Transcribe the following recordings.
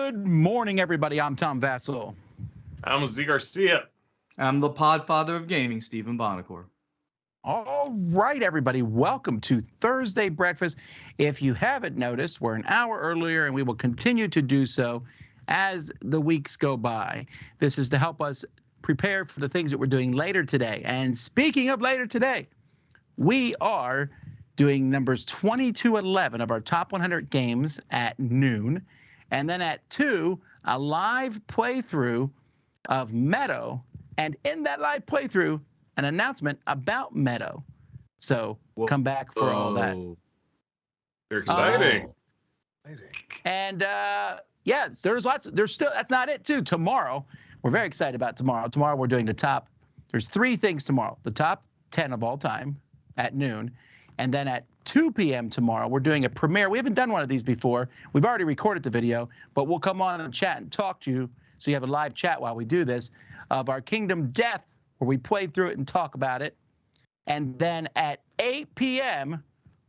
Good morning, everybody. I'm Tom Vassell. I'm Z Garcia. I'm the podfather of gaming, Stephen Bonacore. All right, everybody. Welcome to Thursday Breakfast. If you haven't noticed, we're an hour earlier, and we will continue to do so as the weeks go by. This is to help us prepare for the things that we're doing later today. And speaking of later today, we are doing numbers 20 to 11 of our top 100 games at noon. And then at 2, a live playthrough of Meadow. And in that live playthrough, an announcement about Meadow. So come back for all that. They're exciting. And yeah, there's still, that's not it too. Tomorrow, we're very excited about tomorrow. Tomorrow we're doing there's 3 things tomorrow. The top 10 of all time at noon. And then at 2 p.m. tomorrow, we're doing a premiere. We haven't done one of these before. We've already recorded the video, but we'll come on and chat and talk to you. So you have a live chat while we do this of our Kingdom Death, where we play through it and talk about it. And then at 8 p.m.,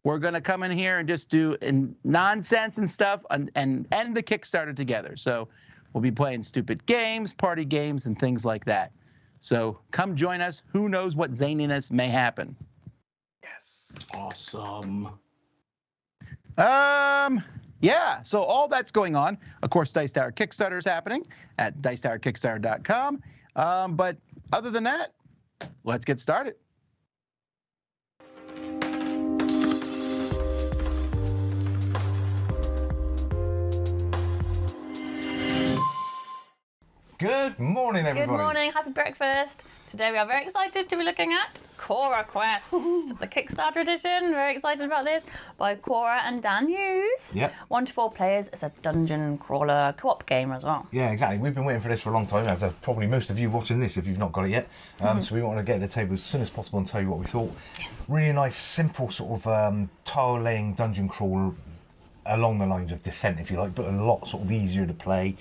we're going to come in here and just do nonsense and stuff and end the Kickstarter together. So we'll be playing stupid games, party games, and things like that. So come join us. Who knows what zaniness may happen. Awesome. Yeah, so all that's going on. Of course, Dice Tower Kickstarter is happening at dicetowerkickstarter.com. But other than that, let's get started. Good morning, everybody. Good morning, happy breakfast. Today we are very excited to be looking at Cora Quest, the Kickstarter edition. Very excited about this, by Cora and Dan Hughes. Yep. 1 to 4 players. It's a dungeon crawler co-op game as well. Yeah, exactly. We've been waiting for this for a long time, as have probably most of you watching this if you've not got it yet. So we want to get to the table as soon as possible and tell you what we thought. Yes. Really nice, simple sort of tile-laying dungeon crawler along the lines of Descent, if you like, but a lot sort of easier to play.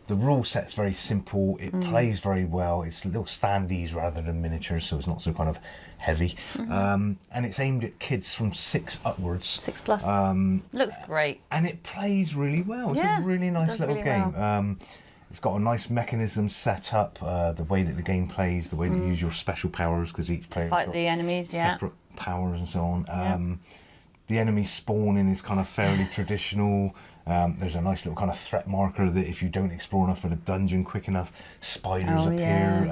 The rule set's very simple. It plays very well. It's little standees rather than miniatures, so it's not so kind of heavy. And it's aimed at kids from 6 upwards. 6 plus. Looks great. And it plays really well. It's a really nice little game. Well. It's got a nice mechanism set up. The way that the game plays, the way that you use your special powers, because each player fight the enemies. Separate powers and so on. The enemy spawning is kind of fairly traditional. There's a nice little kind of threat marker that if you don't explore enough of the dungeon quick enough, spiders appear.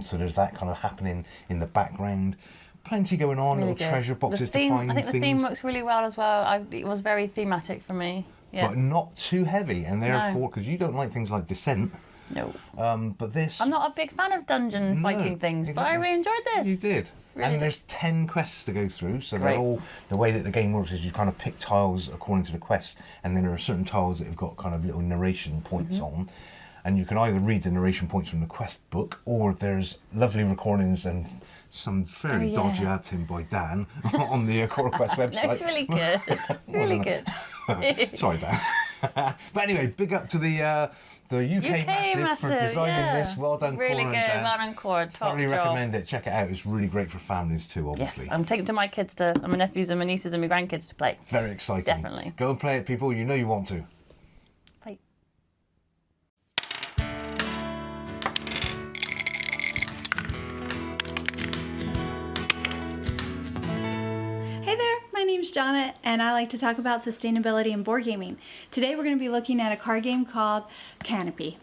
So there's that kind of happening in the background. Plenty going on, really little treasure boxes to find things. I think the theme works really well as well. It was very thematic for me. Yeah. But not too heavy, and therefore, because you don't like things like Descent. No. But this... I'm not a big fan of dungeon fighting things, but I really enjoyed this. You did. Really and there's 10 quests to go through, so they're all, the way that the game works is you kind of pick tiles according to the quest, and then there are certain tiles that have got kind of little narration points on, and you can either read the narration points from the quest book, or there's lovely recordings and some fairly dodgy acting by Dan on the Cora Quest website. That's really good. Really good. Sorry, Dan. But anyway, big up to the UK Massive for designing this. Well done, really Cora. Really good. And Dan. Well done, Cora. Top Thoroughly job. recommend it. Check it out. It's really great for families too, obviously. Yes, I'm taking it to my kids my nephews and my nieces and my grandkids to play. Very exciting. Definitely. Go and play it, people. You know you want to. Bye. Hey there, my name's Jonna, and I like to talk about sustainability in board gaming. Today we're going to be looking at a card game called Canopy.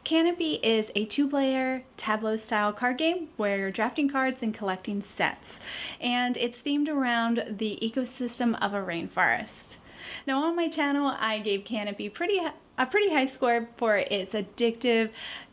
Canopy is a 2-player tableau-style card game where you're drafting cards and collecting sets, and it's themed around the ecosystem of a rainforest. Now on my channel, I gave Canopy a pretty high score for its addictive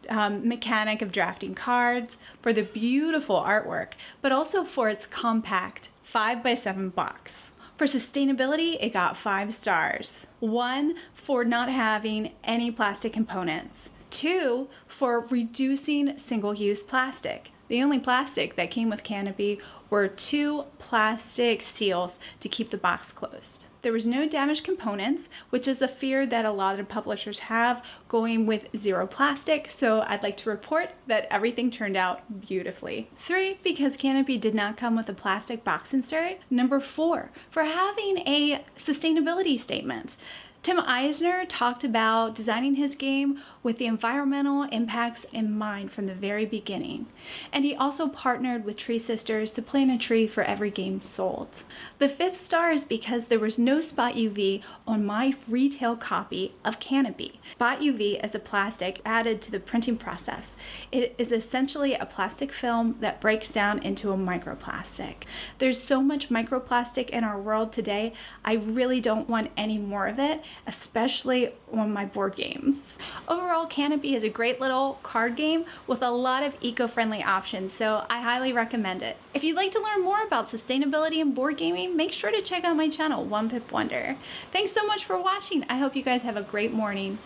mechanic of drafting cards, for the beautiful artwork, but also for its compact 5x7 box. For sustainability, it got 5 stars. 1, for not having any plastic components. 2, for reducing single-use plastic. The only plastic that came with Canopy were 2 plastic seals to keep the box closed. There was no damaged components, which is a fear that a lot of publishers have going with 0 plastic, so I'd like to report that everything turned out beautifully. 3, because Canopy did not come with a plastic box insert. Number 4, for having a sustainability statement. Tim Eisner talked about designing his game with the environmental impacts in mind from the very beginning. And he also partnered with Tree Sisters to plant a tree for every game sold. The 5th star is because there was no spot UV on my retail copy of Canopy. Spot UV is a plastic added to the printing process. It is essentially a plastic film that breaks down into a microplastic. There's so much microplastic in our world today, I really don't want any more of it, especially on my board games. Overall, Canopy is a great little card game with a lot of eco-friendly options, so I highly recommend it. If you'd like to learn more about sustainability and board gaming, make sure to check out my channel, Pip Wonder. Thanks so much for watching. I hope you guys have a great morning.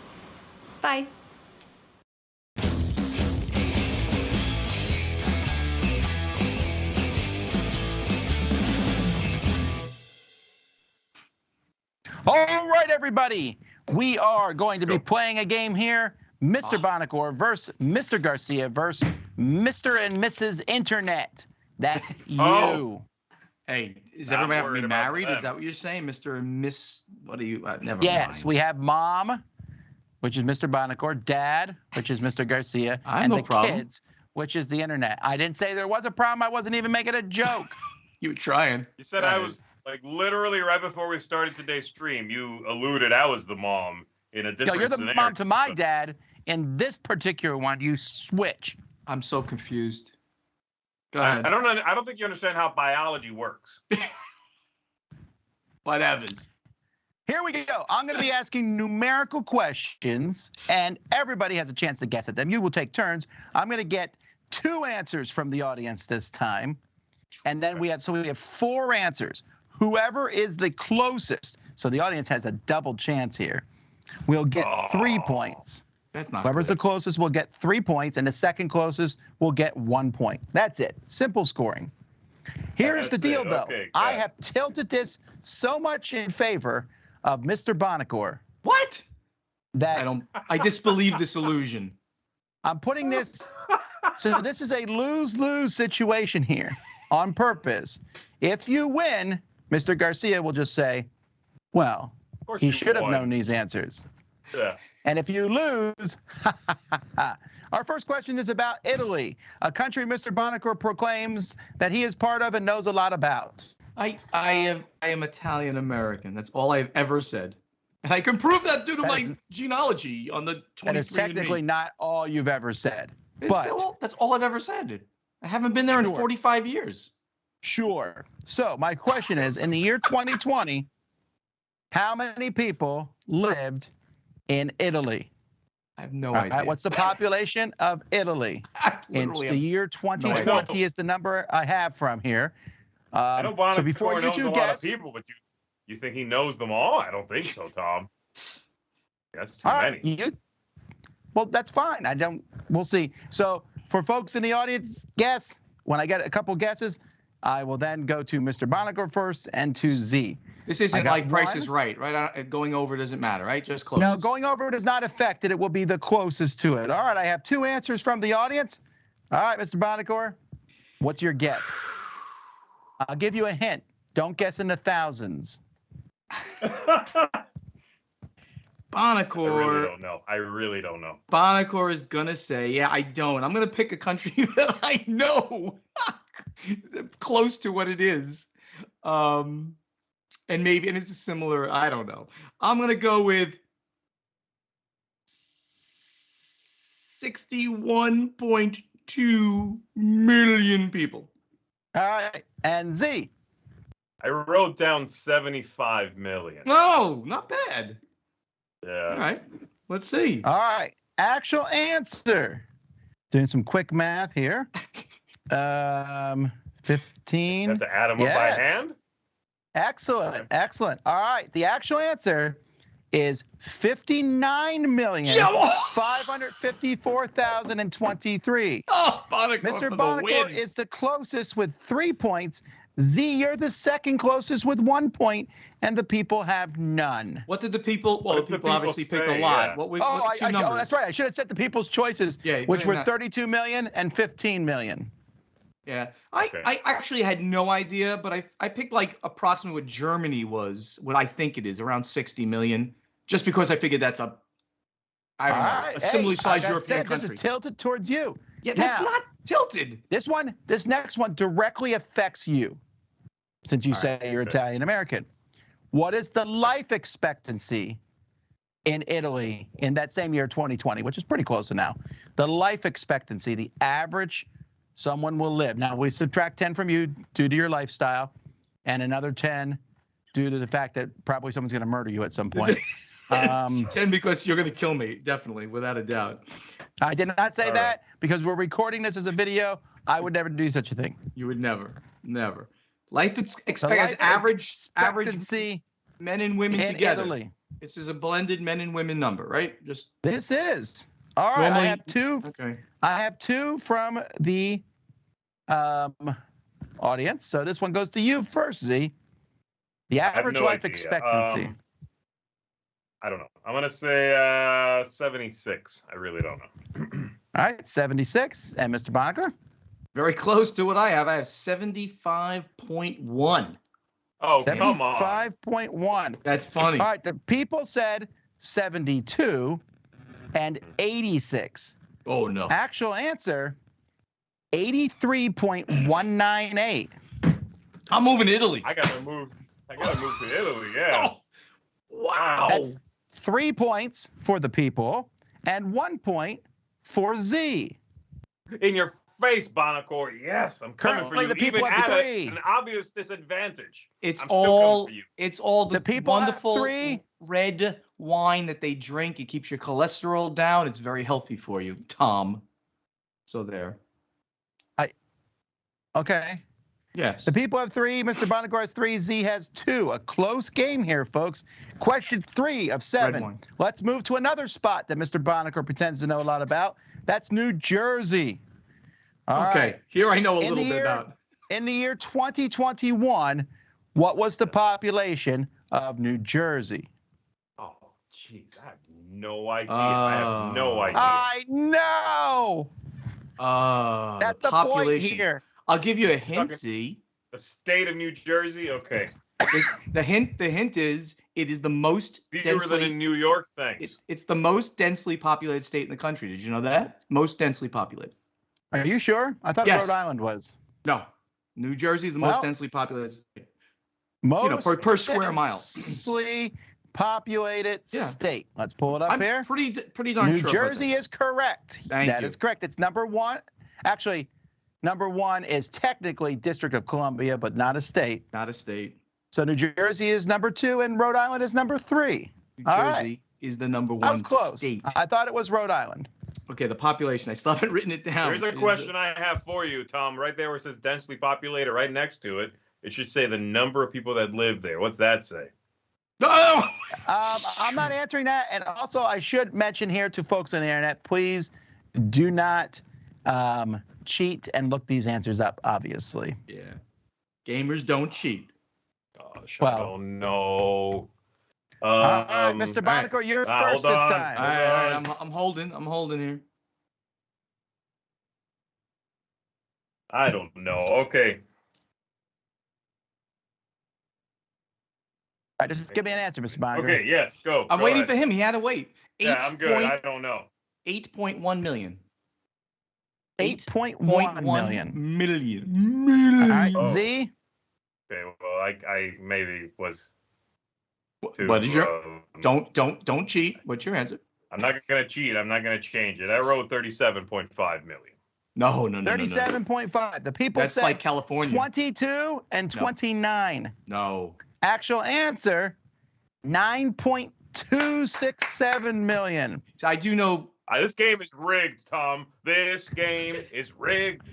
Bye. All right, everybody. We are going to be playing a game here. Mr. Bonacor versus Mr. Garcia versus Mr. and Mrs. Internet. That's you. Oh. Hey, is Not everybody have to worried be about married? Is them. that what you're saying, Mr. and Miss? What are you? Never Yes, mind. we have Mom, which is Mr. Bonacor, Dad, which is Mr. Garcia, I have and no the problem. kids, which is the Internet. I didn't say there was a problem. I wasn't even making a joke. You were trying. You said I was like literally right before we started today's stream. You alluded I was the mom in a different No, you're the scenario. mom to my dad. In this particular one, you switch. I'm so confused. Go I ahead. don't think you understand how biology works. Whatever's. Here we go. I'm going to be asking numerical questions, and everybody has a chance to guess at them. You will take turns. I'm going to get 2 answers from the audience this time, and then we have 4 answers. Whoever is the closest, so the audience has a double chance here, will get 3 points. That's not Whoever's the good. closest will get 3 points, and the second closest will get 1 point. That's it. Simple scoring. Here's the That's deal, it. though. Okay, I good. have tilted this so much in favor of Mr. Bonacor What? that I disbelieve this illusion. I'm putting this. So this is a lose-lose situation here on purpose. If you win, Mr. Garcia will just say, well, Of course he you should have won. known these answers. Yeah. And if you lose, our first question is about Italy, a country Mr. Bonacor proclaims that he is part of and knows a lot about. I am Italian American. That's all I've ever said. And I can prove that due to That my is- genealogy on the 23andMe. That is technically not all you've ever said. It's but still- that's all I've ever said. I haven't been there in Sure. 45 years. Sure. So my question is, in the year 2020, how many people lived in Italy? I have no All idea. right, what's the population of Italy? I In literally the have- year 2020 is the number I have from here. I know So Bonacor before you knows a two lot guess, of people, but you think he knows them all? I don't think so, Tom. That's too all many. right, well, that's fine. We'll see. So for folks in the audience, guess. When I get a couple guesses, I will then go to Mr. Bonacor first and to Z. This I isn't got like Price one. is Right, right? Going over doesn't matter, right? Just close. No, going over does not affect it. It will be the closest to it. All right, I have 2 answers from the audience. All right, Mr. Bonacor, what's your guess? I'll give you a hint. Don't guess in the thousands. Bonacor. I really don't know. Bonacor is gonna say, yeah, I don't. I'm gonna pick a country that I know close to what it is. And it's a similar, I don't know. I'm gonna go with 61.2 million people. All right, and Z. I wrote down 75 million. Oh, not bad. Yeah. All right, let's see. All right, actual answer. Doing some quick math here. 15. Have to add them up by Yes. hand? Excellent, excellent. All right, the actual answer is 59,554,023. Oh, Bonacor Mr. for the Bonacor win. is the closest with 3 points. Z, you're the second closest with 1 point, and the people have none. What did the people? Well, What the did the people obviously people picked a say? lot. Yeah. What was? Oh, what the two numbers? that's right. I should have said the people's choices, Yeah, which were not- 32 million and 15 million. Yeah, Okay. I actually had no idea, but I picked like approximately what Germany was, what I think it is, around 60 million. Just because I figured that's a similarly sized European country. This is tilted towards you. Yeah, that's not tilted. This next one directly affects you, since you say you're Italian American. What is the life expectancy in Italy in that same year, 2020, which is pretty close to now? The life expectancy, the average someone will live. Now, we subtract 10 from you due to your lifestyle, and another 10 due to the fact that probably someone's going to murder you at some point. 10 because you're going to kill me, definitely, without a doubt. I did not say that because we're recording this as a video. I would never do such a thing. You would never. Life expectancy, average men and women in together. Italy. This is a blended men and women number, right? This is. All right, normally, I have two. Okay. I have two from the audience. So this one goes to you first, Z. The average life expectancy. I don't know. I'm going to say 76. I really don't know. All right, 76. And Mr. Bonacker? Very close to what I have. I have 75.1. Oh, come on. 75.1. That's funny. All right, the people said 72 and 86. Oh, no. Actual answer, 83.198. I'm moving to Italy. I gotta move to Italy, yeah. Oh, wow. That's 3 points for the people and 1 point for Z. In your face, Bonacore. Yes, I'm coming Currently, for you. the people Even have at three. an obvious disadvantage. It's I'm still coming for you. all The people have wonderful three. red wine that they drink. It keeps your cholesterol down. It's very healthy for you, Tom. So there. Okay. Yes. The people have 3. Mr. Bonacore has 3. Z has 2. A close game here, folks. Question 3 of 7. Let's move to another spot that Mr. Bonacore pretends to know a lot about. That's New Jersey. All right. Here I know a little bit about. In the year 2021, what was the population of New Jersey? Oh, jeez, I have no idea. I have no idea. I know. That's the population. point here. I'll give you a hint, Z. The state of New Jersey? Okay. The hint is it is the most Fewer than in New York, thanks. It's the most densely populated state in the country. Did you know that? Most densely populated. Are you sure? I thought Yes. Rhode Island was. No. New Jersey is the most densely populated state. Most per square mile. densely populated state. Let's pull it up here. Pretty darn New sure. Jersey is correct. That is correct. It's number 1. Actually, number 1 is technically District of Columbia, but not a state. Not a state. So New Jersey is number 2 and Rhode Island is number 3. New Jersey is the number 1 I was close. state. I thought it was Rhode Island. Okay, the population. I still haven't written it down. Here's a question I have for you, Tom. Right there where it says densely populated, right next to it, it should say the number of people that live there. What's that say? No! I'm not answering that. And also, I should mention here to folks on the internet, please do not cheat and look these answers up, obviously. Yeah. Gamers don't cheat. Gosh, I don't know. Mr. Bonacore, you're first this time. All right, I'm holding here. I don't know. Okay. All right, just give me an answer, Mr. Bonacore. Okay, yes, go. I'm waiting for him. He had to wait. I'm good. I don't know. 8.1 million. 8.1 million. Million. All right, Z? Okay, well, I maybe was too, what is your don't cheat. What's your answer? I'm not gonna cheat. I'm not gonna change it. I wrote 37.5 million. No. 37.5. The people That's said like California. 22 and 29. No. Actual answer, 9.267 million. So I do know. This game is rigged, Tom. This game is rigged.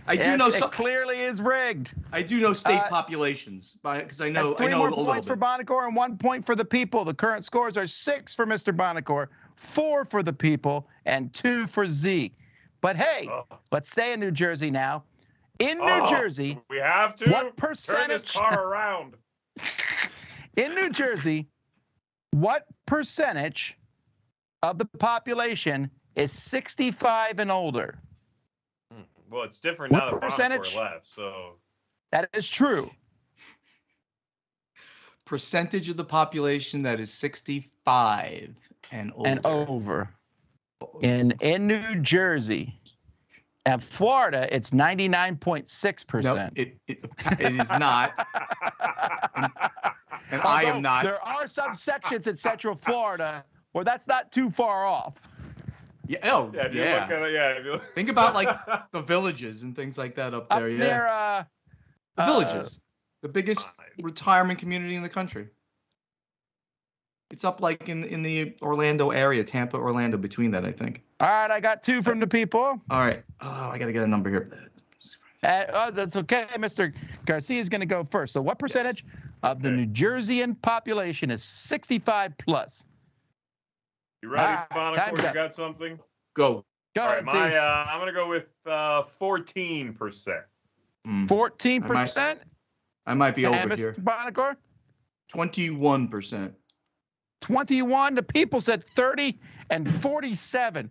It clearly is rigged. I do know state populations because I know. That's 3 I know more a little points bit. for Bonacore and 1 point for the people. The current scores are 6 for Mr. Bonacore, 4 for the people, and 2 for Z. But hey, let's stay in New Jersey now. In New Jersey, we have to what percentage? turn this car around. In New Jersey, what percentage of the population is 65 and older? Well, it's different now that percentage? Bonacore left, so. That is true. percentage of the population that is 65 and older. And over. In New Jersey. And Florida, it's 99.6%. No, it is not. And I am not. There are some sections in Central Florida where that's not too far off. Yeah. Oh, Yeah, if you yeah. look at it, if you look. Think about like the villages and things like that up there. Up Yeah. near, The villages, the biggest retirement community in the country. It's up like in the Orlando area, Tampa, Orlando, between that, I think. all right, I got 2 from the people. All right. Oh, I got to get a number here. That's okay. Mr. Garcia is going to go first. So what percentage of the New Jerseyan population is 65 plus? You ready, time's Bonacore? You up. got something? Go. Go All ahead, right, see. I'm gonna go with 14%. 14%. I might be over And here. Mr. Bonacore? 21%. 21. The people said 30 and 47.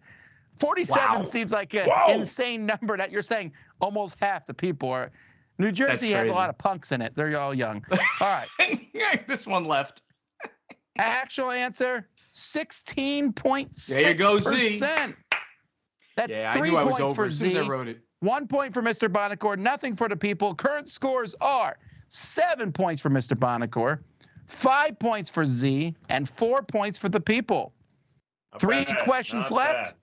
47 Wow. seems like an Whoa. insane number that you're saying almost half the people are. New Jersey has a crazy. lot of punks in it. They're all young. All right. This one left. Actual answer 16.6%. There you go, Z. That's Yeah, 3 I knew I was points over for as soon as I Z. wrote it. 1 point for Mr. Bonacore, nothing for the people. Current scores are 7 points for Mr. Bonacore, 5 points for Z, and 4 points for the people. Not 3 bad, questions not left. bad.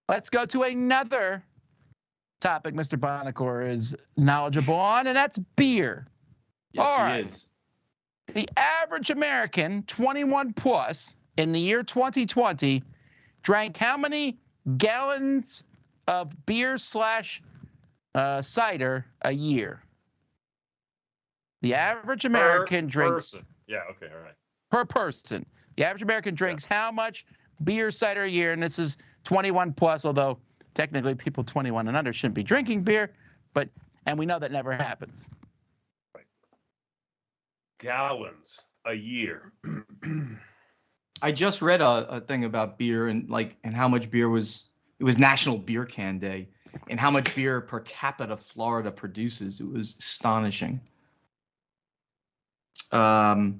Let's go to another topic Mr. Bonacore is knowledgeable on, and that's beer. Yes, All he right. is. The average American, 21 plus, in the year 2020, drank how many gallons of beer / cider a year? The average American drinks Person. Yeah, okay, all right. per person. The average American drinks how much beer, cider a year? And this is 21 plus, although technically people 21 and under shouldn't be drinking beer, and we know that never happens. Gallons a year. I just read a thing about beer and how much beer was. It was National Beer Can Day, and how much beer per capita Florida produces. It was astonishing. Wow.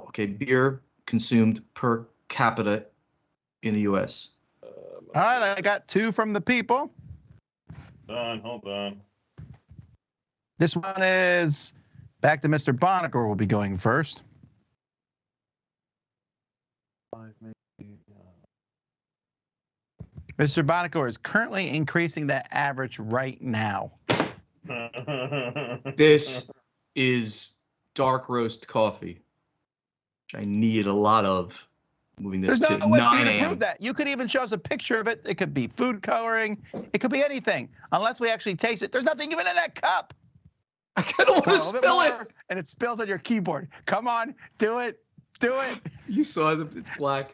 Okay, beer consumed per capita in the U.S. All right, I got 2 from the people. Hold on. This one is back to Mr. Bonacore. Will be going first. Mr. Bonacore is currently increasing that average right now. This is dark roast coffee, which I need a lot of. Moving this There's to no way for 9 you to a.m. prove that. You could even show us a picture of it. It could be food coloring. It could be anything. Unless we actually taste it. There's nothing even in that cup. I kind of want Come to on, a little bit spill it. more, and it spills on your keyboard. Come on, do it. Do it. You saw it. It's black.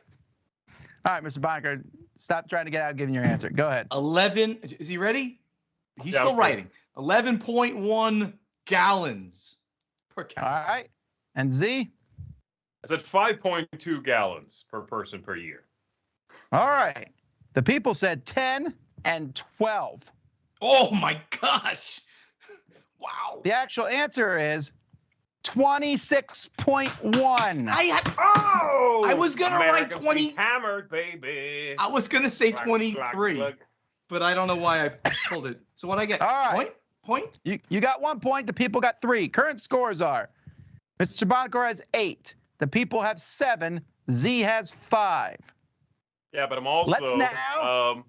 All right, Mr. Bonacore, stop trying to get out giving your answer. Go ahead. 11. Is he ready? He's Yeah, still okay. writing. 11.1 gallons per All capita. right. And Z? I said 5.2 gallons per person per year. All right. The people said 10 and 12. Oh my gosh. Wow. The actual answer is 26.1. I was gonna write Americans 20. be hammered, baby. I was gonna say Clack, 23, clack, clack. but I don't know why I pulled it. So what I get? All right. Point? You got 1 point. The people got 3. Current scores are Mr. Bonacore has 8. The people have 7. Z has 5. Yeah, but I'm also Let's now-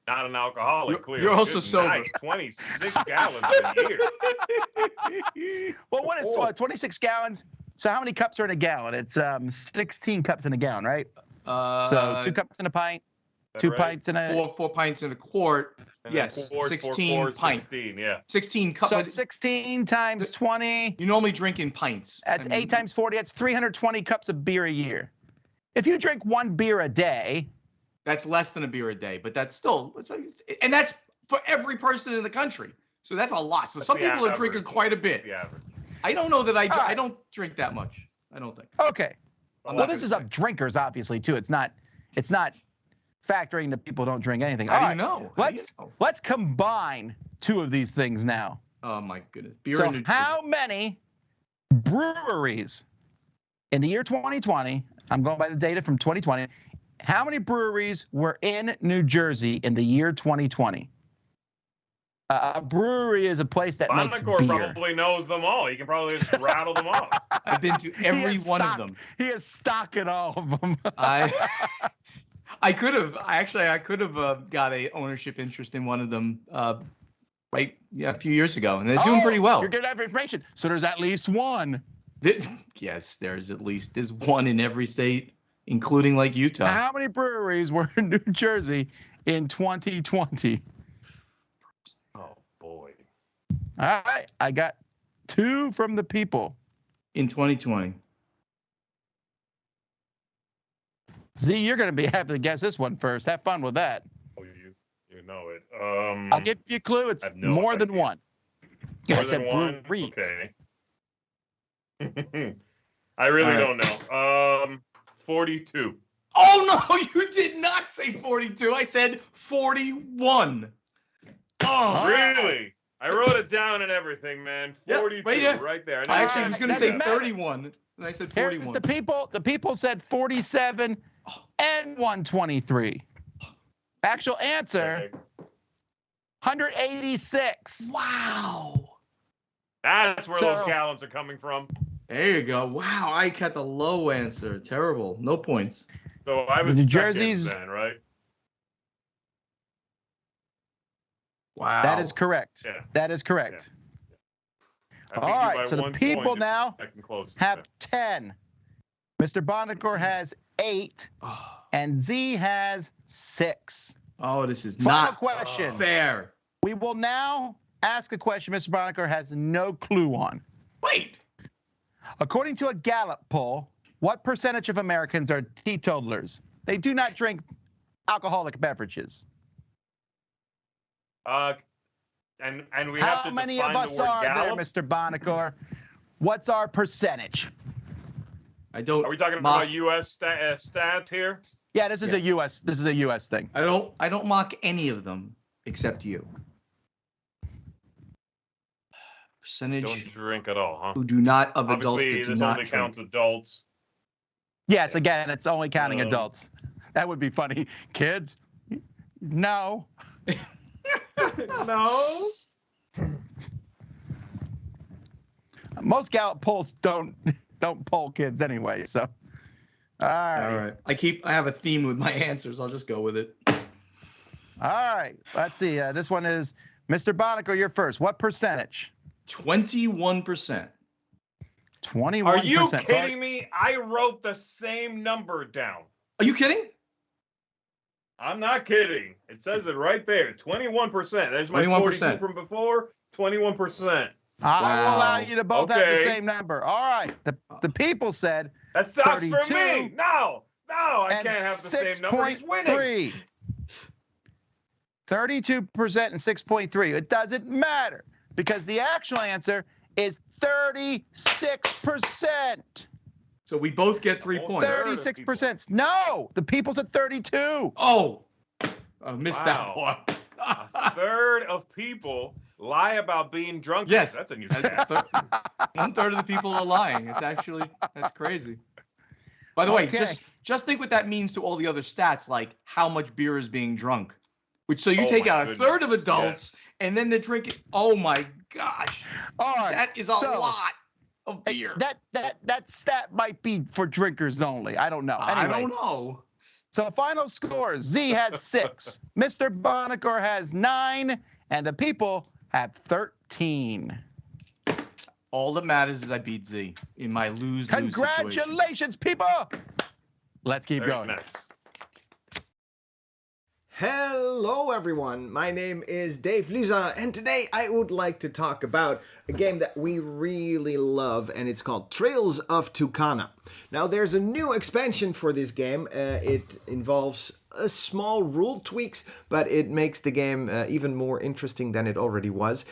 not an alcoholic. Clearly. you're also Good sober. night. 26 gallons a year. Well, what is 26 gallons? So how many cups are in a gallon? It's 16 cups in a gallon, right? So 2 cups in a pint, Is that 2 right? pints in a. 4 pints in a quart. And then Yes, four, 16 four, pint. 16, yeah. 16 cups. So it's 16 times 20. You normally drink in pints. That's I mean, 8 times 40. That's 320 cups of beer a year. If you drink 1 beer a day, That's less than a beer a day, but that's still, and that's for every person in the country. So that's a lot. So That's some the people are average. drinking quite a bit. The average. I don't know that I All right. don't drink that much. I don't think. okay. I'm Well, not this gonna is say. of drinkers, obviously, too. It's not factoring that people don't drink anything. How All do right. you know? How do you know? Let's combine 2 of these things now. Oh my goodness. Beer So and how many breweries in the year 2020. I'm going by the data from 2020. How many breweries were in New Jersey in the year 2020? A brewery is a place that makes beer. Probably knows them all. He can probably just rattle them off. I've been to every one of them. He has stock in all of them. I could have got a ownership interest in one of them a few years ago, and they're doing pretty well. You're giving that information. So there's at least one. Yes, there's one in every state, including like Utah. How many breweries were in New Jersey in 2020? Oh boy. All right, I got 2 from the people. In 2020. Z, you're going to have to guess this one first. Have fun with that. Oh, you know it. I'll give you a clue. It's more than one. More I said than one? breweries. Okay. I really don't know. 42. Oh no, you did not say 42. I said 41. Oh, really? I wrote it down and everything, man. 42 right there. I actually was going to say 31, and I said 41. Here's the people said 47 and 123. Actual answer, 186. Wow. That's where those gallons are coming from. There you go. Wow, I got the low answer. Terrible. No points. So I was New Jersey's then, right? Wow. That is correct. Yeah. That is correct. Yeah. All right, so the people now have 10. Mr. Bonacor has 8, and Z has 6. Oh, this is Final not question. Fair. We will now ask a question Mr. Bonacor has no clue on. Wait. According to a Gallup poll, what percentage of Americans are teetotalers? They do not drink alcoholic beverages. And we have to How many define of us the word are there, Gallup? Mr. Bonacor? What's our percentage? I don't. Are we talking about U.S. stats here? Yeah, this is a U.S. This is a U.S. thing. I don't mock any of them except you. Percentage Don't drink at all, huh? who do not of adults Obviously, that do this not only drink. counts adults. Yes, again, it's only counting adults. That would be funny. Kids? No. No. Most Gallup polls don't poll kids anyway, so. All right. I have a theme with my answers. I'll just go with it. All right. Let's see. This one is Mr. Bonacor, you're first. What percentage? 21%. 21%. Are you kidding me? I wrote the same number down. Are you kidding? I'm not kidding. It says it right there. 21%. There's my 42 from before. 21%. I will allow you to both have the same number. All right. The people said that sucks 32 for me. No, I can't have the same number. He's winning. 32% and 6.3. It doesn't matter because the actual answer is 36%. So we both get 3 points. 36%. No, the people said 32. Oh, I missed that one. A third of people lie about being drunk. Yes, that's a new stat. 1/3 of the people are lying. That's crazy. By the way, just think what that means to all the other stats, like how much beer is being drunk. So you take out a third of adults, and then they're drinking. Oh my gosh! All right, that is a lot of beer. That stat might be for drinkers only. I don't know. Anyway, I don't know. So final score: Z has 6, Mr. Bonacor has 9, and the people have 13. All that matters is I beat Z in my lose-lose situation. Congratulations, people! Let's keep going. Next. Hello everyone, my name is Dave Luza, and today I would like to talk about a game that we really love, and it's called Trails of Tucana. Now there's a new expansion for this game. It involves small rule tweaks, but it makes the game even more interesting than it already was.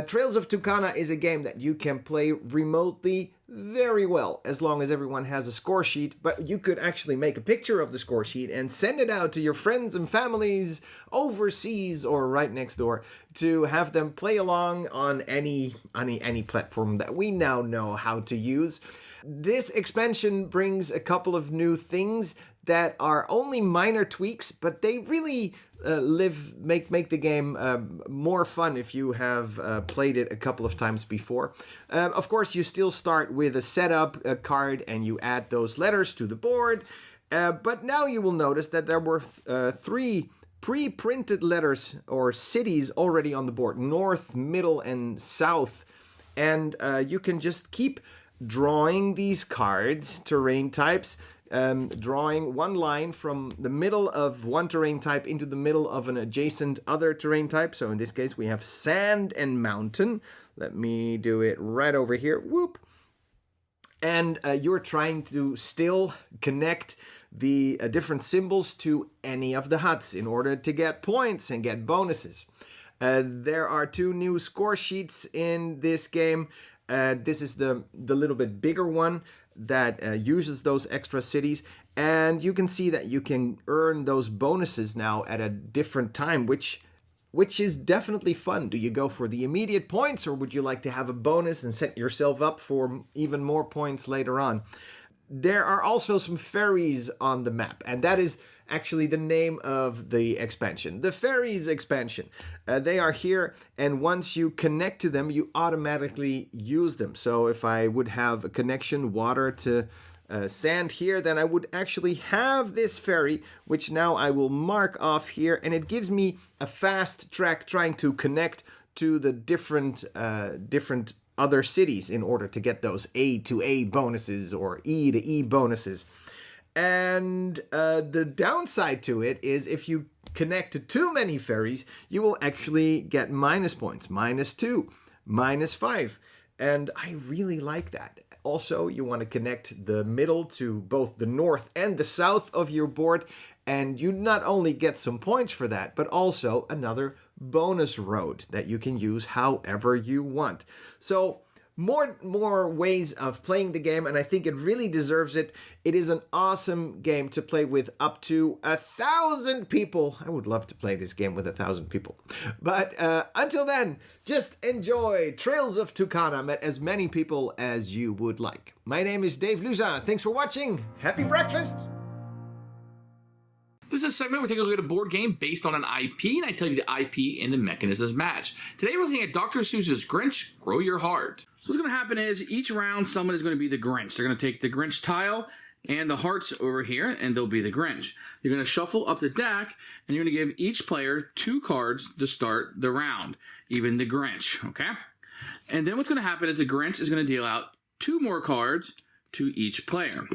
Trails of Tucana is a game that you can play remotely very well, as long as everyone has a score sheet, but you could actually make a picture of the score sheet and send it out to your friends and families overseas or right next door to have them play along on any platform that we now know how to use. This expansion brings a couple of new things that are only minor tweaks, but they really make the game more fun if you have played it a couple of times before. Of course, you still start with a setup card and you add those letters to the board, but now you will notice that there were 3 pre-printed letters or cities already on the board: north, middle, and south, and you can just keep drawing these cards, terrain types, drawing one line from the middle of one terrain type into the middle of an adjacent other terrain type. So in this case, we have sand and mountain. Let me do it right over here. Whoop. And you're trying to still connect the different symbols to any of the huts in order to get points and get bonuses. There are 2 new score sheets in this game. This is the little bit bigger one that uses those extra cities, and you can see that you can earn those bonuses now at a different time, which is definitely fun. Do you go for the immediate points, or would you like to have a bonus and set yourself up for even more points later on? There are also some fairies on the map, and that is actually the name of the expansion, the Fairies expansion. They are here, and once you connect to them, you automatically use them. So if I would have a connection water to sand here, then I would actually have this fairy, which now I will mark off here, and it gives me a fast track trying to connect to the different other cities in order to get those A to A bonuses or E to E bonuses. And the downside to it is if you connect to too many fairies, you will actually get minus points, -2, -5. And I really like that. Also, you want to connect the middle to both the north and the south of your board, and you not only get some points for that, but also another bonus road that you can use however you want. So more ways of playing the game, and I think it really deserves it. It is an awesome game to play with up to 1,000 people. I would love to play this game with 1,000 people. But until then, just enjoy Trails of Tucana. Met as many people as you would like. My name is Dave Luza. Thanks for watching. Happy breakfast! This is a segment where we take a look at a board game based on an IP, and I tell you the IP and the mechanisms match. Today we're looking at Dr. Seuss's Grinch, Grow Your Heart. So what's going to happen is each round someone is going to be the Grinch. They're going to take the Grinch tile and the hearts over here, and they'll be the Grinch. You're going to shuffle up the deck, and you're going to give each player 2 cards to start the round, even the Grinch, okay? And then what's going to happen is the Grinch is going to deal out 2 more cards to each player,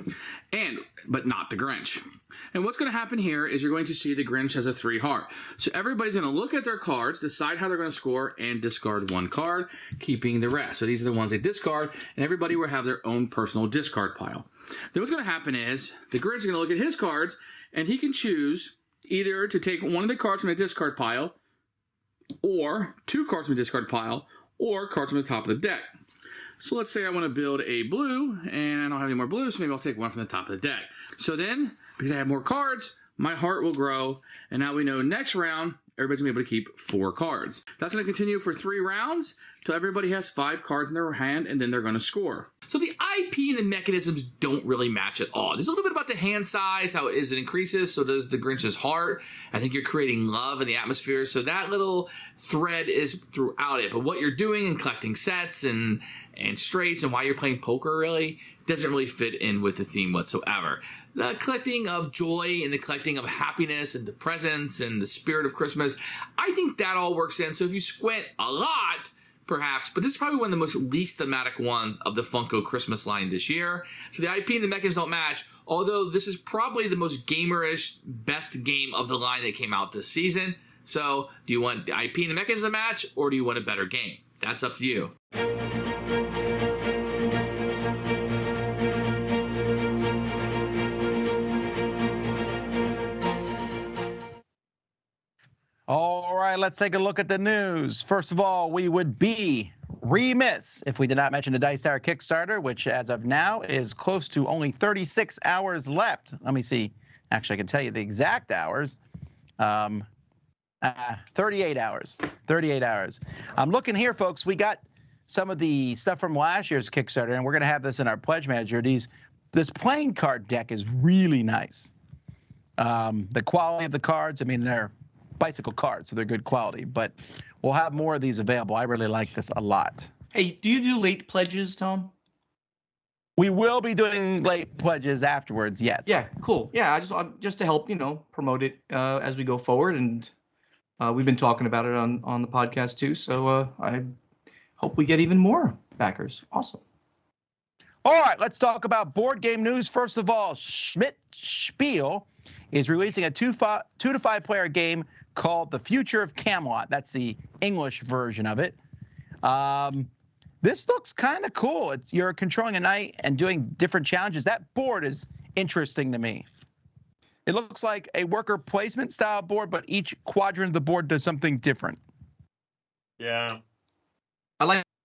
but not the Grinch. And what's going to happen here is you're going to see the Grinch has a 3 heart. So everybody's going to look at their cards, decide how they're going to score, and discard 1 card, keeping the rest. So these are the ones they discard, and everybody will have their own personal discard pile. Then what's going to happen is the Grinch is going to look at his cards, and he can choose either to take one of the cards from the discard pile, or 2 cards from the discard pile, or cards from the top of the deck. So let's say I want to build a blue, and I don't have any more blues, so maybe I'll take one from the top of the deck. So then, because I have more cards, my heart will grow, and now we know next round, everybody's going to be able to keep 4 cards. That's going to continue for 3 rounds, till everybody has 5 cards in their hand, and then they're going to score. So the IP and the mechanisms don't really match at all. There's a little bit about the hand size, how it increases, so does the Grinch's heart. I think you're creating love in the atmosphere, so that little thread is throughout it. But what you're doing and collecting sets and straights and why you're playing poker really doesn't really fit in with the theme whatsoever. The collecting of joy and the collecting of happiness and the presents and the spirit of Christmas, I think that all works in. So if you squint a lot, perhaps, but this is probably one of the most least thematic ones of the Funko Christmas line this year. So the IP and the mechanisms don't match, although this is probably the most gamerish, best game of the line that came out this season. So do you want the IP and the mechanisms to match, or do you want a better game? That's up to you. let's take a look at the news. First of all, we would be remiss if we did not mention the Dice Tower Kickstarter, which as of now is close to only 36 hours left. Let me see. Actually, I can tell you the exact hours. 38 hours. 38 hours. I'm looking here, folks. We got some of the stuff from last year's Kickstarter, and we're going to have this in our pledge manager. This playing card deck is really nice. The quality of the cards, I mean, they're bicycle cards, so they're good quality, but we'll have more of these available. I really like this a lot. Hey, do you do late pledges, Tom? We will be doing late pledges afterwards, yes. Yeah, cool. Yeah, just to help, promote it as we go forward, and we've been talking about it on the podcast too, so I hope we get even more backers. Awesome. All right, let's talk about board game news. First of all, Schmidt Spiel is releasing a 2 to 5 player game called The Future of Camelot. That's the English version of it. This looks kind of cool. You're controlling a knight and doing different challenges. That board is interesting to me. It looks like a worker placement style board, but each quadrant of the board does something different. Yeah.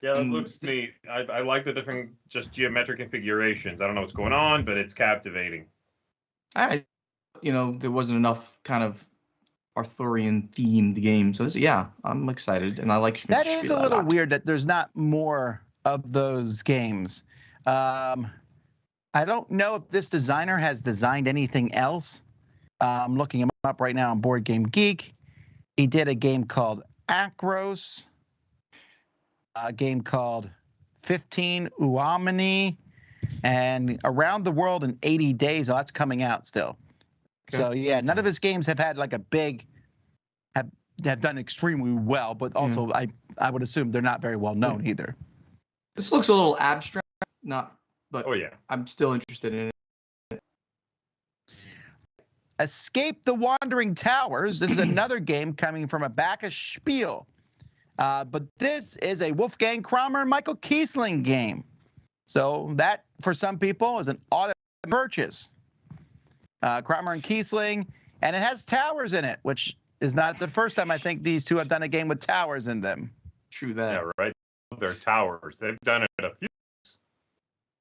Yeah, it looks neat. I like the different just geometric configurations. I don't know what's going on, but it's captivating. There wasn't enough kind of Arthurian themed game. So I'm excited, and I like Schmidt. That is a little weird that there's not more of those games. I don't know if this designer has designed anything else. I'm looking him up right now on Board Game Geek. He did a game called Acros, a game called 15 Uomini, and Around the World in 80 Days. Oh, that's coming out still. Okay. So yeah, none of his games have had like have done extremely well, but also I would assume they're not very well known either. This looks a little abstract, but oh yeah, I'm still interested in it. Escape the Wandering Towers. This is another game coming from a Bacchus Spiel. But this is a Wolfgang Kramer and Michael Kiesling game. So that, for some people, is an auto purchase. Kramer and Kiesling, and it has towers in it, which is not the first time I think these two have done a game with towers in them. True that. Yeah, right. They're towers. They've done it a few.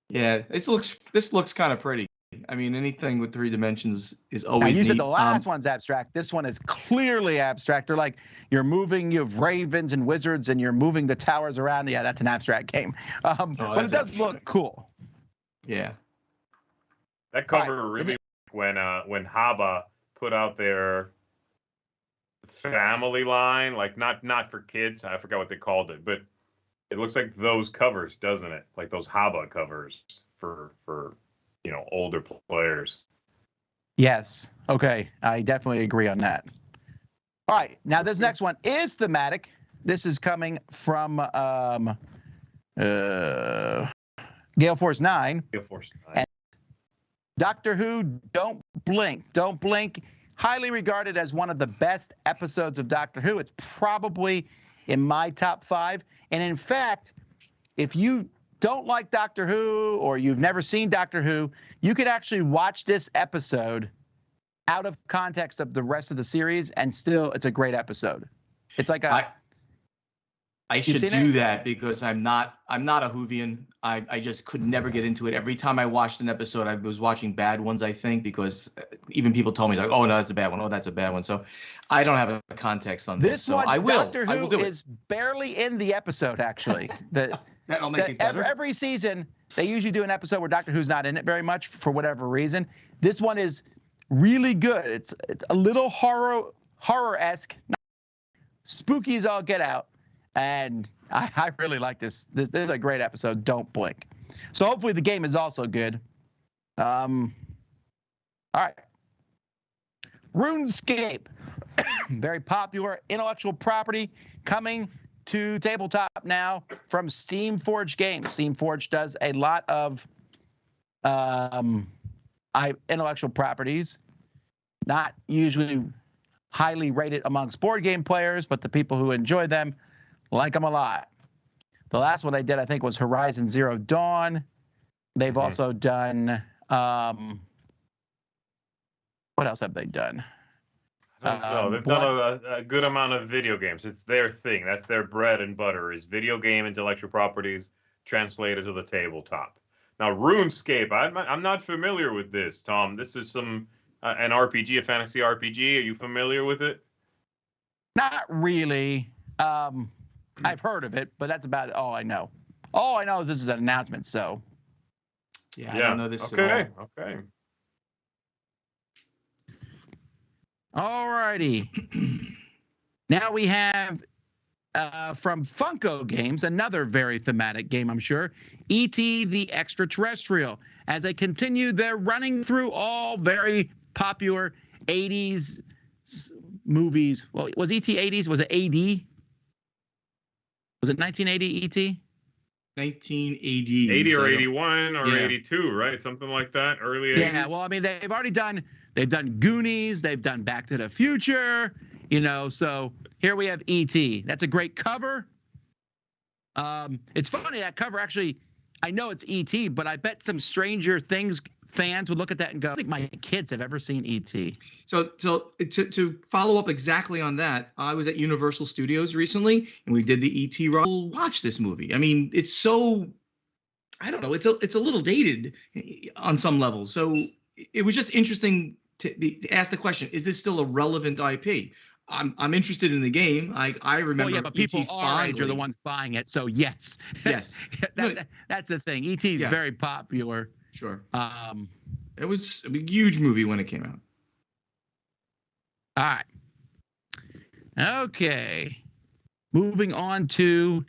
Yeah, this looks kind of pretty. I mean, anything with 3 dimensions is always you neat. said the last one's abstract. This one is clearly abstract. They're like, you have ravens and wizards, and you're moving the towers around. Yeah, that's an abstract game. But it does look cool. Yeah. That cover really, when Haba put out their family line, like not for kids. I forgot what they called it, but it looks like those covers, doesn't it? Like those Haba covers for older players. Yes. Okay. I definitely agree on that. All right. Now this next one is thematic. This is coming from Gale Force 9. Gale Force 9. And Doctor Who, Don't Blink. Don't Blink, highly regarded as one of the best episodes of Doctor Who. It's probably in my top 5. And in fact, if you don't like Doctor Who or you've never seen Doctor Who, you could actually watch this episode out of context of the rest of the series, and still it's a great episode. It's like I should do that because I'm not a Whovian. I just could never get into it. Every time I watched an episode, I was watching bad ones, I think, because even people told me, like, oh, no, that's a bad one. Oh, that's a bad one. So I don't have a context on this. One, I will. Doctor Who is barely in the episode, actually. That'll make it better. Every season, they usually do an episode where Doctor Who's not in it very much for whatever reason. This one is really good. It's a little horror-esque, spooky as all get out. And I really like this. This is a great episode. Don't Blink. So hopefully the game is also good. All right. RuneScape, very popular intellectual property coming to tabletop now from Steamforged Games. Steamforged does a lot of intellectual properties, not usually highly rated amongst board game players, but the people who enjoy them like them a lot. The last one they did, I think, was Horizon Zero Dawn. They've also done, what else have they done? No, they've done a good amount of video games. It's their thing. That's their bread and butter, is video game intellectual properties translated to the tabletop. Now, RuneScape, I'm not familiar with this, Tom. This is an RPG, a fantasy RPG. Are you familiar with it? Not really. I've heard of it, but that's about all I know. All I know is this is an announcement, so. Yeah, I don't know this at all. Okay. All righty. Now we have from Funko Games, another very thematic game, I'm sure, E.T. the Extraterrestrial. As they continue their running through all very popular 80s movies. Well, was E.T. 80s? Was it AD? Was it 1980 E.T.? 1980. 80 or 81 or 82, right? Something like that. Early 80s. Yeah, well, I mean, they've already done Goonies, they've done Back to the Future, so here we have E.T. That's a great cover. It's funny, that cover actually, I know it's E.T., but I bet some Stranger Things fans would look at that and go, I don't think my kids have ever seen E.T. So to follow up exactly on that, I was at Universal Studios recently, and we did the E.T. ride. Watch this movie. I mean, it's so, I don't know, it's a little dated on some levels. So it was just interesting to ask the question: is this still a relevant IP? I'm interested in the game. I remember. Well, yeah, but people our age are the ones buying it, so yes. Yes. That's the thing. E.T. is very popular. Sure. It was a huge movie when it came out. All right. Okay. Moving on to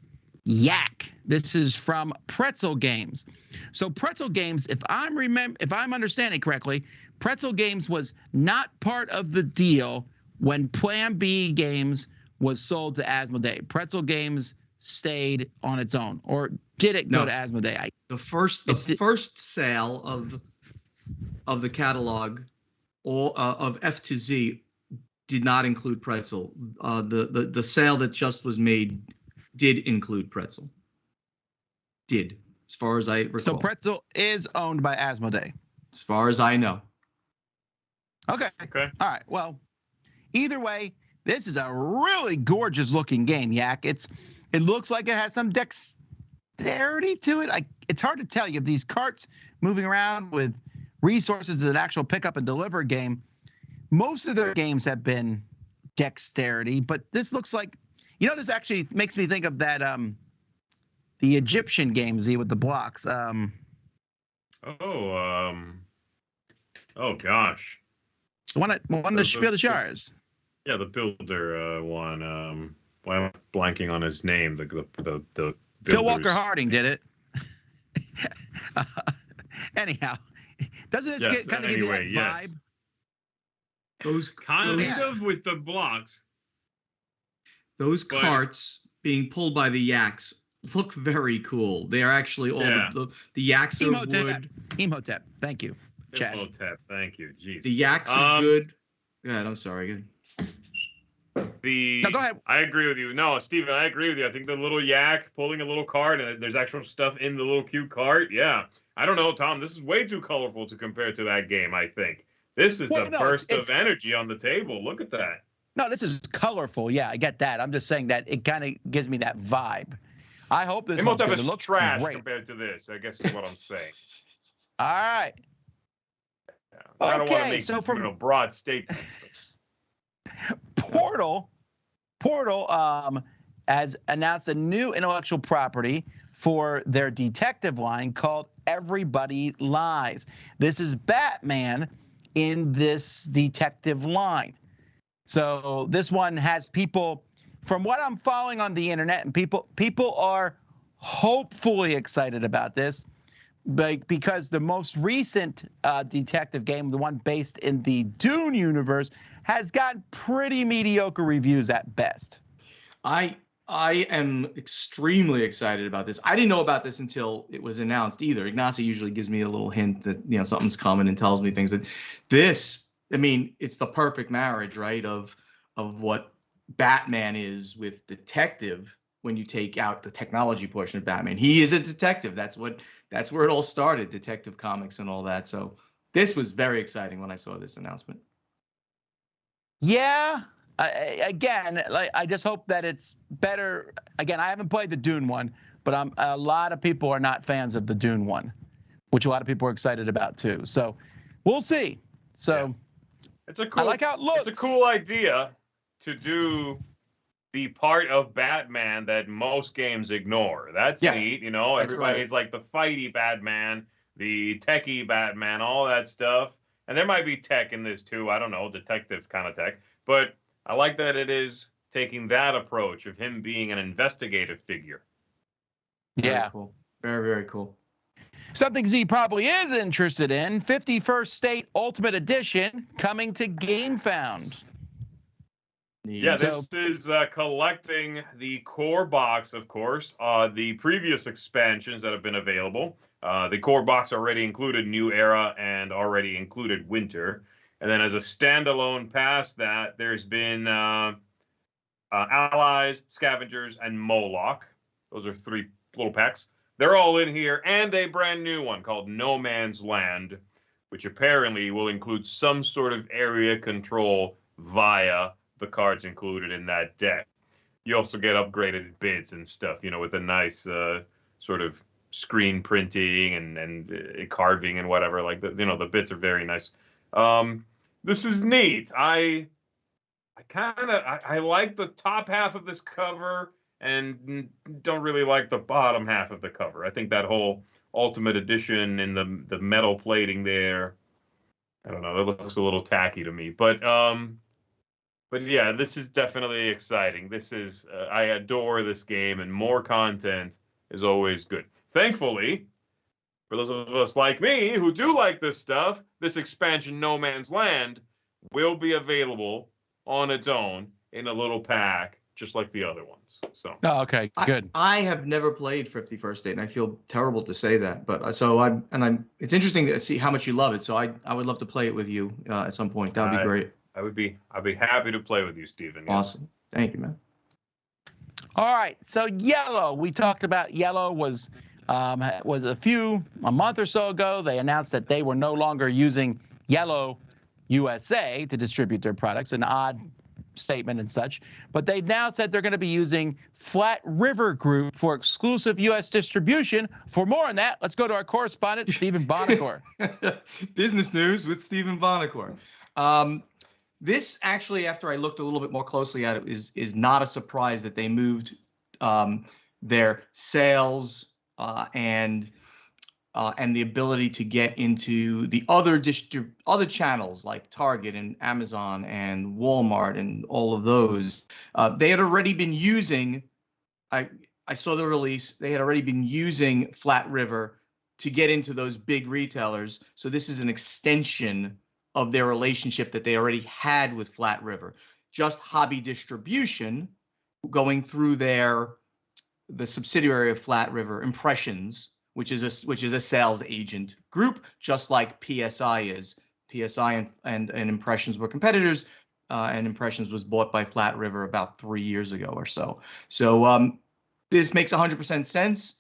Yak. This is from Pretzel Games. So Pretzel Games, if I'm understanding correctly, Pretzel Games was not part of the deal when Plan B Games was sold to Asmodee. Pretzel Games stayed on its own, or did it go to Asmodee? The first sale of the catalog of F to Z did not include Pretzel. The sale that just was made did include Pretzel. Did, as far as I recall. So Pretzel is owned by Asmodee. As far as I know. Okay. All right. Well, either way, this is a really gorgeous looking game, Yak. It looks like it has some dexterity to it. It's hard to tell. You have these carts moving around with resources. It's an actual pick up and deliver game. Most of their games have been dexterity, but this looks like, this actually makes me think of that the Egyptian game, Z, with the blocks. Oh gosh. One to Spiel the Jars. Yeah, the builder one. Why am I blanking on his name? The Phil Walker Harding did it. Anyhow, doesn't it kind of give you that vibe? Those with the blocks. Those carts being pulled by the yaks look very cool. They are actually all the yaks are wood. Emotep, thank you. Chad. Emotep, thank you. Jeez. The yaks are good. Go ahead, I'm sorry. No, go ahead. I agree with you. No, Steven, I agree with you. I think the little yak pulling a little cart and there's actual stuff in the little cute cart. Yeah. I don't know, Tom. This is way too colorful to compare to that game, I think. This is a burst of energy on the table. Look at that. No, this is colorful. Yeah, I get that. I'm just saying that it kind of gives me that vibe. I hope this one's going to look trash great compared to this, I guess is what I'm saying. All right. Yeah. I don't want to make so broad statements. Portal has announced a new intellectual property for their detective line called Everybody Lies. This is Batman in this detective line. So this one has people, from what I'm following on the internet, and people are hopefully excited about this, because the most recent detective game, the one based in the Dune universe, has gotten pretty mediocre reviews at best. I am extremely excited about this. I didn't know about this until it was announced either. Ignacy usually gives me a little hint that something's coming and tells me things, but this, I mean, it's the perfect marriage, right? Of what Batman is with detective. When you take out the technology portion of Batman, he is a detective. That's where it all started, Detective Comics and all that. So this was very exciting when I saw this announcement. Yeah. Again, like I just hope that it's better. Again, I haven't played the Dune one, but a lot of people are not fans of the Dune one, which a lot of people are excited about too. So we'll see. So I like how it looks. It's a cool idea to do the part of Batman that most games ignore. That's neat, you know. Everybody's like the fighty Batman, the techie Batman, all that stuff. And there might be tech in this too. I don't know, detective kind of tech. But I like that it is taking that approach of him being an investigative figure. Yeah. Very cool. Very, very cool. Something Z probably is interested in, 51st State Ultimate Edition coming to GameFound. Yeah, this is collecting the core box, of course, the previous expansions that have been available. The core box already included New Era and already included Winter. And then as a standalone past that, there's been Allies, Scavengers, and Moloch. Those are 3 little packs. They're all in here, and a brand new one called No Man's Land, which apparently will include some sort of area control via the cards included in that deck. You also get upgraded bits and stuff, you know, with a nice sort of screen printing and carving and whatever. Like, the bits are very nice. This is neat. I like the top half of this cover and don't really like the bottom half of the cover. I think that whole Ultimate Edition and the metal plating there, I don't know, it looks a little tacky to me. But yeah, this is definitely exciting. This is I adore this game, and more content is always good. Thankfully, for those of us like me who do like this stuff, this expansion, No Man's Land, will be available on its own in a little pack, just like the other ones. So. Oh, okay, good. I have never played 51st State, and I feel terrible to say that, but it's interesting to see how much you love it. So I would love to play it with you at some point. That would be great. I'd be happy to play with you, Stephen. Yeah. Awesome. Thank you, man. All right. So Yellow, we talked about Yellow was a month or so ago. They announced that they were no longer using Yellow USA to distribute their products, an odd statement and such. But they now said they're going to be using Flat River Group for exclusive U.S. distribution. For more on that, let's go to our correspondent, Stephen Bonacore. Business news with Stephen Bonacore. This actually, after I looked a little bit more closely at it, is not a surprise that they moved their sales and the ability to get into the other channels like Target and Amazon and Walmart and all of those. They had already been using. I saw the release. They had already been using Flat River to get into those big retailers. So this is an extension of their relationship that they already had with Flat River. Just hobby distribution going through the subsidiary of Flat River, Impressions, which is a sales agent group, just like PSI is. PSI and Impressions were competitors, and Impressions was bought by Flat River about 3 years ago or so. So this makes 100% sense.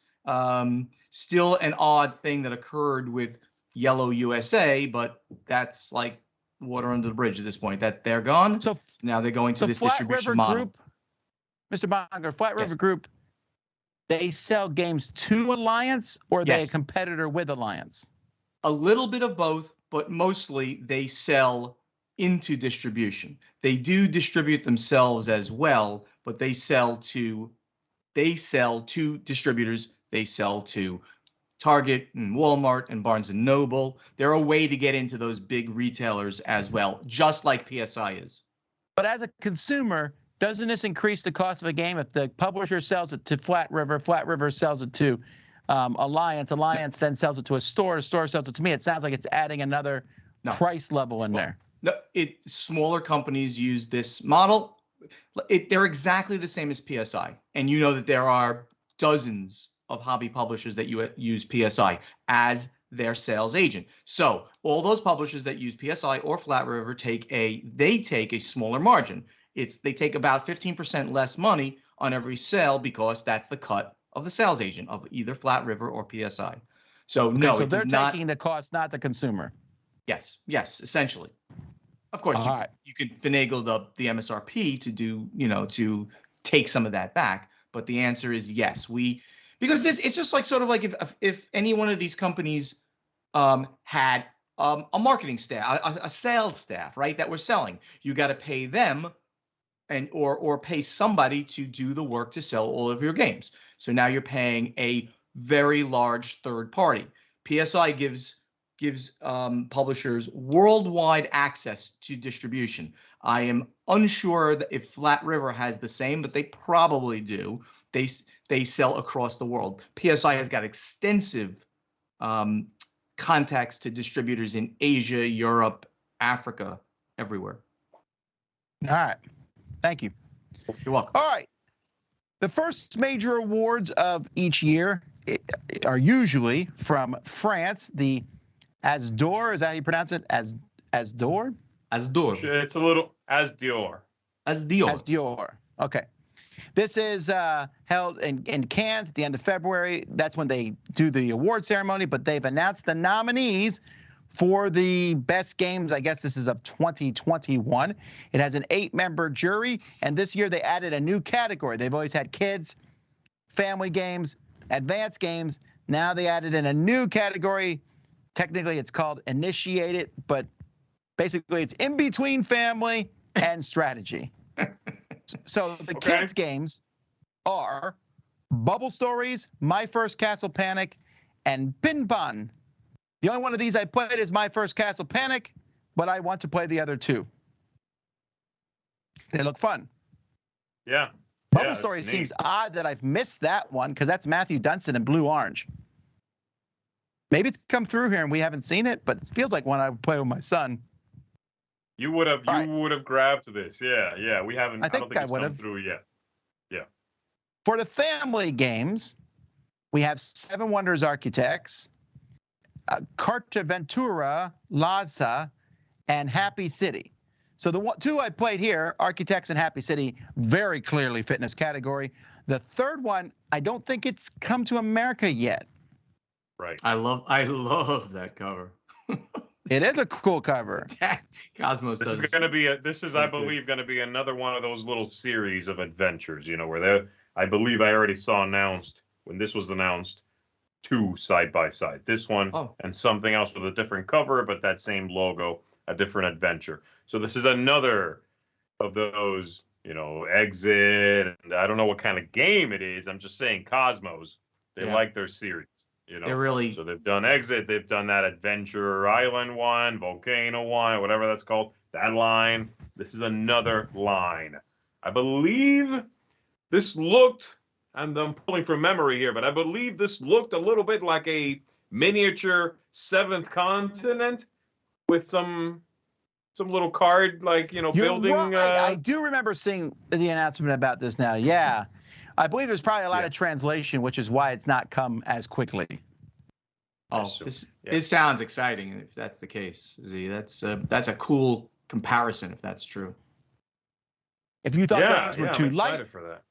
Still an odd thing that occurred with Yellow USA, but that's like water under the bridge at this point. That they're gone. So now they're going to this distribution model. Group, Mr. Bonger, Flat River Group, they sell games to Alliance, or are they a competitor with Alliance? A little bit of both, but mostly they sell into distribution. They do distribute themselves as well, but they sell to distributors. They sell to Target and Walmart and Barnes and Noble. They're a way to get into those big retailers as well, just like PSI is. But as a consumer, doesn't this increase the cost of a game? If the publisher sells it to Flat River sells it to Alliance then sells it to a store sells it to me. It sounds like it's adding another price level in there. No, smaller companies use this model. They're exactly the same as PSI. And you know that there are dozens of hobby publishers that use PSI as their sales agent. So all those publishers that use PSI or Flat River take a smaller margin. They take about 15% less money on every sale because that's the cut of the sales agent of either Flat River or PSI. So so they're taking the cost, not the consumer. Yes, essentially. Of course, All right. you could finagle the MSRP to do, to take some of that back. But the answer is yes. Because it's just like sort of like if any one of these companies had a marketing staff, a sales staff, right, that were selling, you got to pay them or pay somebody to do the work to sell all of your games. So now you're paying a very large third party. PSI gives publishers worldwide access to distribution. I am unsure that if Flat River has the same, but they probably do. They sell across the world. PSI has got extensive contacts to distributors in Asia, Europe, Africa, everywhere. All right. Thank you. You're welcome. All right. The first major awards of each year are usually from France. The Asdor, is that how you pronounce it? Asdor? Asdor. It's a little Asdor. Asdor. Okay. This is held in Cannes at the end of February. That's when they do the award ceremony, but they've announced the nominees for the best games. I guess this is of 2021. It has an 8-member jury, and this year they added a new category. They've always had kids, family games, advanced games. Now they added in a new category. Technically, it's called Initiated, but basically it's in between family and strategy. So the kids' games are Bubble Stories, My First Castle Panic, and Pin Pon. The only one of these I played is My First Castle Panic, but I want to play the other two. They look fun. Yeah. Bubble Stories seems odd that I've missed that one because that's Matthew Dunstan in Blue Orange. Maybe it's come through here and we haven't seen it, but it feels like one I would play with my son. You would have grabbed this. Yeah. We haven't. I think don't think it's would come have through yet. Yeah. For the family games, we have Seven Wonders Architects, Cartaventura, Laza, and Happy City. So the two I played here, Architects and Happy City, very clearly fitness category. The third one, I don't think it's come to America yet. Right. I love that cover. It is a cool cover. Cosmos does. This is going to be I believe, going to be another one of those little series of adventures, where I believe I already saw announced when this was announced, 2 side by side. This one and something else with a different cover, but that same logo, a different adventure. So this is another of those, Exit, and I don't know what kind of game it is. I'm just saying Cosmos, they like their series. They're really. So they've done Exit, they've done that Adventure Island one, Volcano one, whatever that's called, that line. This is another line. I believe this looked, and I'm pulling from memory here, but I believe this looked a little bit like a miniature Seventh Continent with some little card, like, You're building. Right. I do remember seeing the announcement about this now. Yeah. I believe there's probably a lot of translation, which is why it's not come as quickly. Oh, this sounds exciting if that's the case, Z. That's a cool comparison if that's true. If you thought those were too I'm light, excited for that.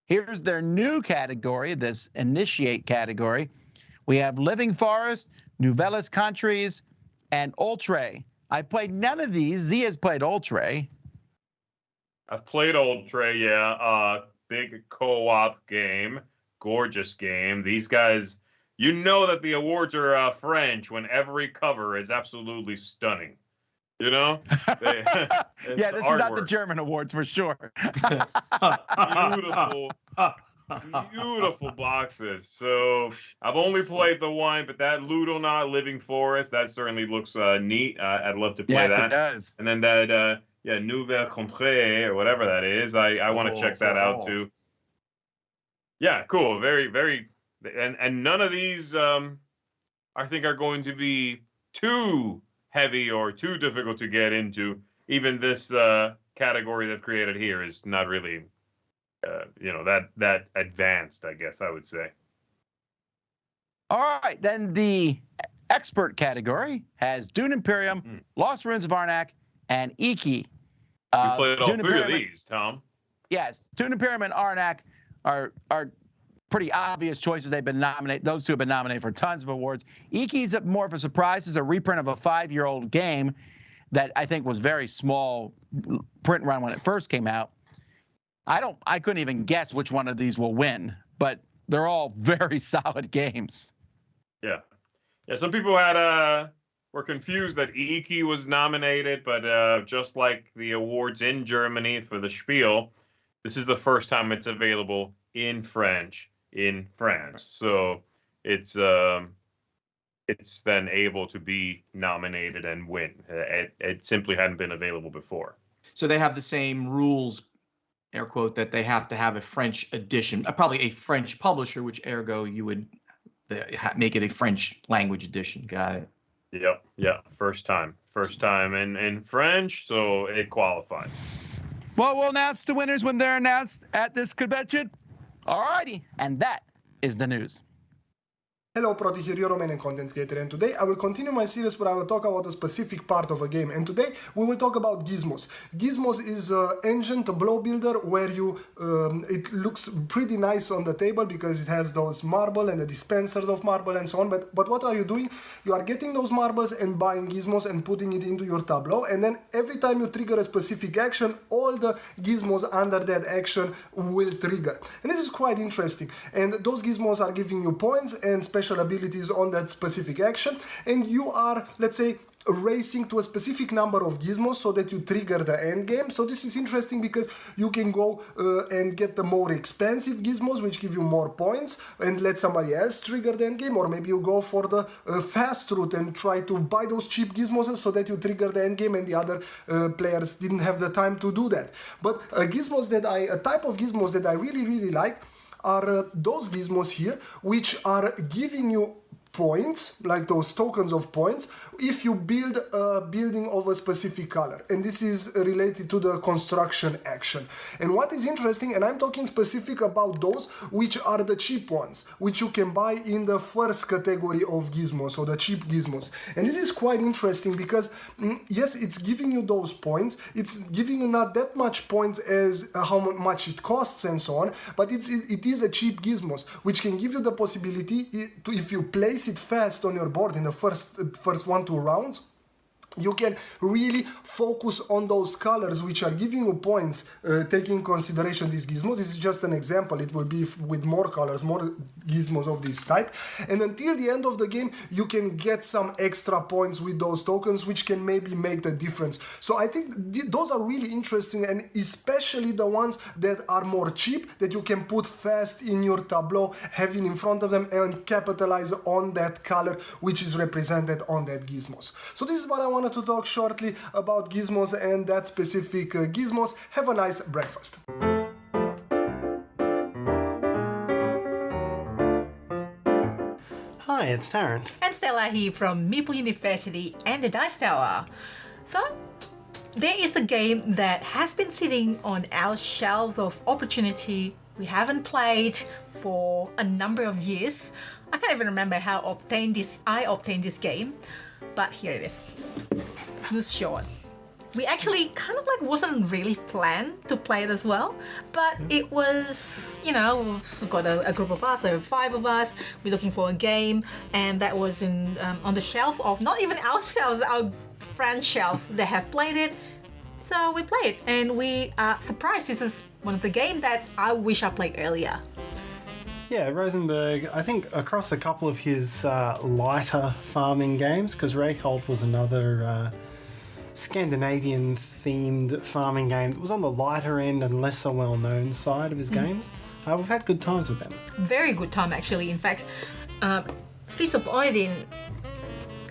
Here's their new category, this Initiate category. We have Living Forest, Nouvelles Countries, and Ultra. I played none of these. Z has played Ultra. I've played Ultra, yeah. Big co-op game, gorgeous game. These guys, that the awards are French when every cover is absolutely stunning. Yeah, this is not the German awards for sure. Beautiful boxes. So I've only played the one, but that Ludonaut Living Forest, that certainly looks neat. I'd love to play that. It does. And then that Nouvelle Contrée or whatever that is. I want to check that out too. Yeah, cool. Very, very, and none of these I think are going to be too heavy or too difficult to get into. Even this category they've created here is not really that advanced, I guess I would say. All right, then the expert category has Dune Imperium, Lost Ruins of Arnak, and Iki. You played all three of these, Tom. Yes, Dune Imperium and Arnak are pretty obvious choices. They've been nominated. Those two have been nominated for tons of awards. Iki's more of a surprise. It's a reprint of a 5-year-old game. that I think was very small print run when it first came out. I couldn't even guess which one of these will win, but they're all very solid games. Yeah. Some people were confused that Iki was nominated, but just like the awards in Germany for the Spiel, this is the first time it's available in French in France. So it's then able to be nominated and win. It simply hadn't been available before. So they have the same rules, air quote, that they have to have a French edition, probably a French publisher, which ergo you would make it a French language edition. Got it. Yep. Yeah. First time in French, so it qualifies. Well, we'll announce the winners when they're announced at this convention. Alrighty, and that is the news. Hello, Proti here, your Romanian content creator, and today I will continue my series where I will talk about a specific part of a game, and today we will talk about Gizmos. Gizmos is an engine tableau builder where it looks pretty nice on the table because it has those marble and the dispensers of marble and so on, but what are you doing? You are getting those marbles and buying Gizmos and putting it into your tableau, and then every time you trigger a specific action, all the Gizmos under that action will trigger. And this is quite interesting, and those Gizmos are giving you points and special abilities on that specific action, and you are, let's say, racing to a specific number of Gizmos so that you trigger the end game. So this is interesting because you can go and get the more expensive Gizmos which give you more points and let somebody else trigger the end game, or maybe you go for the fast route and try to buy those cheap Gizmos so that you trigger the end game and the other players didn't have the time to do that. But a type of Gizmos that I really like are those Gizmos here, which are giving you points, like those tokens of points, if you build a building of a specific color. And this is related to the construction action. And what is interesting, and I'm talking specific about those which are the cheap ones, which you can buy in the first category of Gizmos, so the cheap Gizmos. And this is quite interesting because, yes, it's giving you those points, it's giving you not that much points as how much it costs and so on, but it is a cheap Gizmos, which can give you the possibility to, if you place it fast on your board in the first 1-2 rounds, you can really focus on those colors which are giving you points, taking in consideration these Gizmos. This is just an example. It will be with more colors, more Gizmos of this type. And until the end of the game, you can get some extra points with those tokens, which can maybe make the difference. So I think those are really interesting, and especially the ones that are more cheap, that you can put fast in your tableau, having in front of them and capitalize on that color which is represented on that Gizmos. So this is what I wanted to talk shortly about Gizmos and that specific Gizmos. Have a nice breakfast. Hi, it's Tarrant. And Stella here from Meeple University and the Dice Tower. So, there is a game that has been sitting on our shelves of opportunity we haven't played for a number of years. I can't even remember how I obtained this game, but here it is. Loose Short. We actually kind of wasn't really planned to play it as well, but it was, we've got a group of us, so 5 of us, we're looking for a game, and that was on the shelf of, not even our shelves, our friends' shelves that have played it. So we played it, and we are surprised. This is one of the games that I wish I played earlier. Yeah, Rosenberg, I think across a couple of his lighter farming games, because Reykholt was another Scandinavian-themed farming game that was on the lighter end and less so well-known side of his games. We've had good times with them. Very good time, actually. In fact, Feast of Odin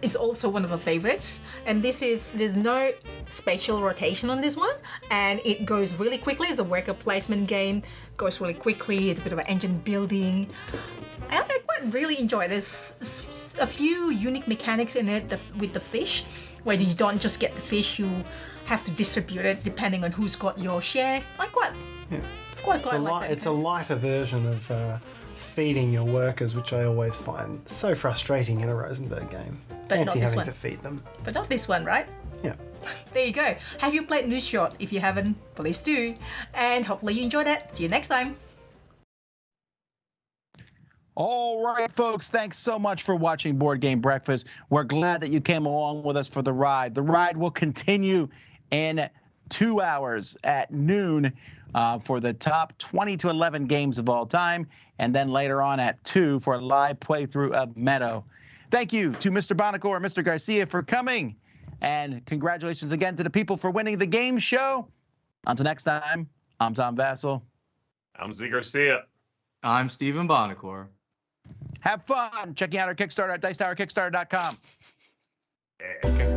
is also one of our favorites, and there's no spatial rotation on this one, and it goes really quickly. It's a worker placement game, goes really quickly. It's a bit of an engine building. I quite really enjoy it. There's a few unique mechanics in it with the fish, where you don't just get the fish, you have to distribute it depending on who's got your share. I quite like that. It's a lighter version of feeding your workers, which I always find so frustrating in a Rosenberg game. But Fancy having one. to feed them. But not this one, right? Yeah. There you go. Have you played New Short? If you haven't, please do. And hopefully you enjoyed it. See you next time. All right, folks, thanks so much for watching Board Game Breakfast. We're glad that you came along with us for the ride. The ride will continue in 2 hours at noon for the top 20 to 11 games of all time, and then later on at 2 for a live playthrough of Meadow. Thank you to Mr. Bonacore and Mr. Garcia for coming, and congratulations again to the people for winning the game show. Until next time, I'm Tom Vassell. I'm Z Garcia. I'm Stephen Bonacore. Have fun checking out our Kickstarter at DicetowerKickstarter.com. Yeah.